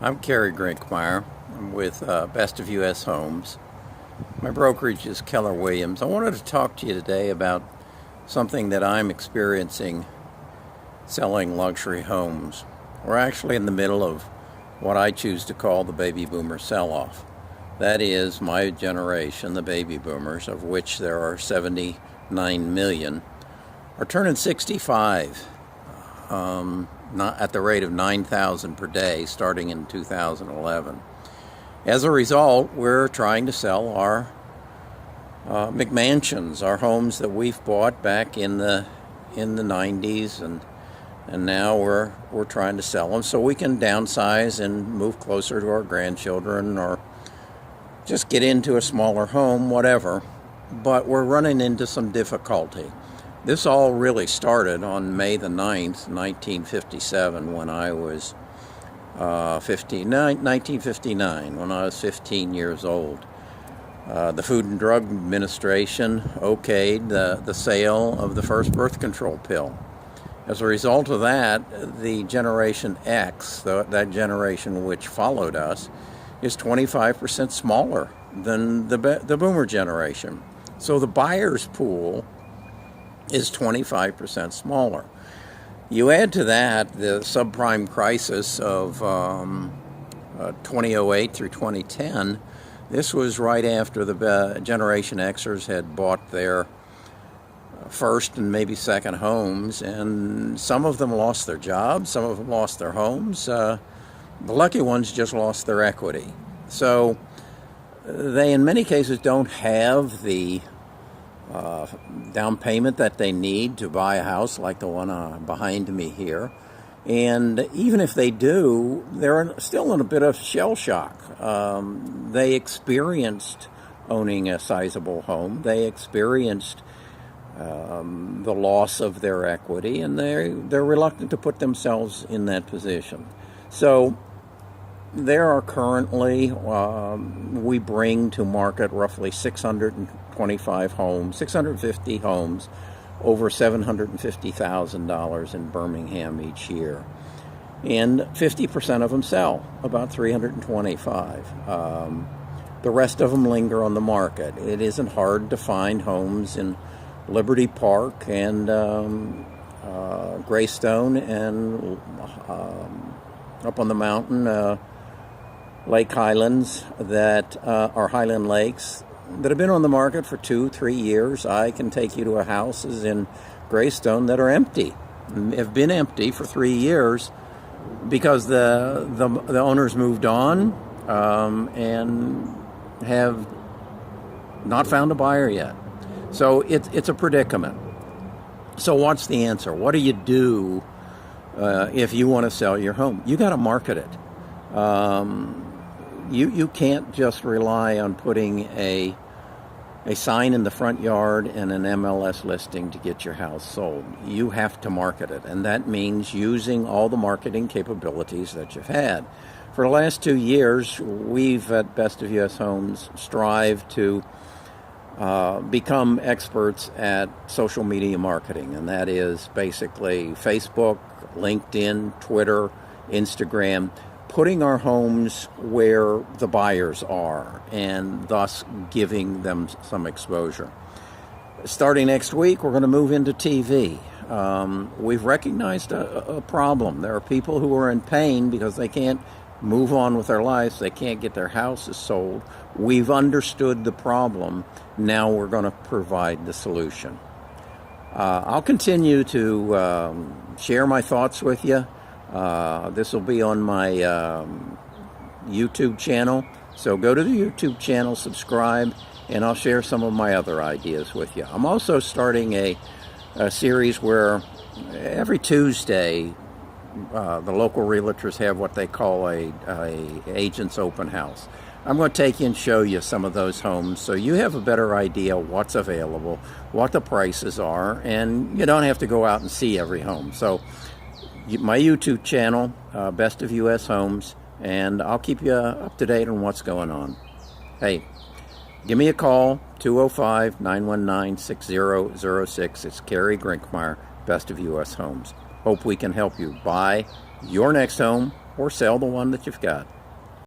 I'm Kerry Grinkmeyer. I'm with Best of U.S. Homes. My brokerage is Keller Williams. I wanted to talk to you today about something that I'm experiencing selling luxury homes. We're actually in the middle of what I choose to call the baby boomer sell-off. That is, my generation, the baby boomers, of which there are 79 million, are turning 65. Not at the rate of 9,000 per day starting in 2011. As a result, we're trying to sell our McMansions, our homes that we've bought back in the 90s, and now we're trying to sell them so we can downsize and move closer to our grandchildren or just get into a smaller home, whatever. But we're running into some difficulty. This all really started on May the 9th, 1957, when I was 1959, when I was 15 years old. The Food and Drug Administration okayed the sale of the first birth control pill. As a result of that, the Generation X, that generation which followed us, is 25% smaller than the boomer generation. So the buyer's pool is 25% smaller. You add to that the subprime crisis of 2008 through 2010. This was right after the Generation Xers had bought their first and maybe second homes, and some of them lost their jobs, some of them lost their homes. The lucky ones just lost their equity. So they, in many cases, don't have the down payment that they need to buy a house like the one behind me here. And even if they do, they're still in a bit of shell shock. They experienced owning a sizable home. They experienced the loss of their equity, and they're reluctant to put themselves in that position. So there are currently, we bring to market roughly 625 homes, 650 homes, over $750,000 in Birmingham each year. And 50% of them sell, about 325. The rest of them linger on the market. It isn't hard to find homes in Liberty Park and Greystone and up on the mountain, Lake Highlands, that are Highland Lakes, that have been on the market for 2-3 years. I can take you to houses in Greystone that are empty, have been empty for 3 years because the owners moved on and have not found a buyer yet. So it's a predicament. So what's the answer? What do you do if you want to sell your home? You got to market it. You can't just rely on putting a sign in the front yard and an MLS listing to get your house sold. You have to market it, and that means using all the marketing capabilities that you've had. For the last 2 years, we've at Best of U.S. Homes strived to become experts at social media marketing, and that is basically Facebook, LinkedIn, Twitter, Instagram, putting our homes where the buyers are and thus giving them some exposure. Starting next week, we're going to move into TV. We've recognized a problem. There are people who are in pain because they can't move on with their lives. They can't get their houses sold. We've understood the problem. Now we're going to provide the solution. I'll continue to share my thoughts with you. This will be on my YouTube channel. So go to the YouTube channel, subscribe, and I'll share some of my other ideas with you. I'm also starting a series where every Tuesday the local realtors have what they call a agent's open house. I'm going to take you and show you some of those homes so you have a better idea what's available, what the prices are, and you don't have to go out and see every home. So my YouTube channel, Best of U.S. Homes, and I'll keep you up to date on what's going on. Hey, give me a call, 205-919-6006. It's Kerry Grinkmeyer, Best of U.S. Homes. Hope we can help you buy your next home or sell the one that you've got.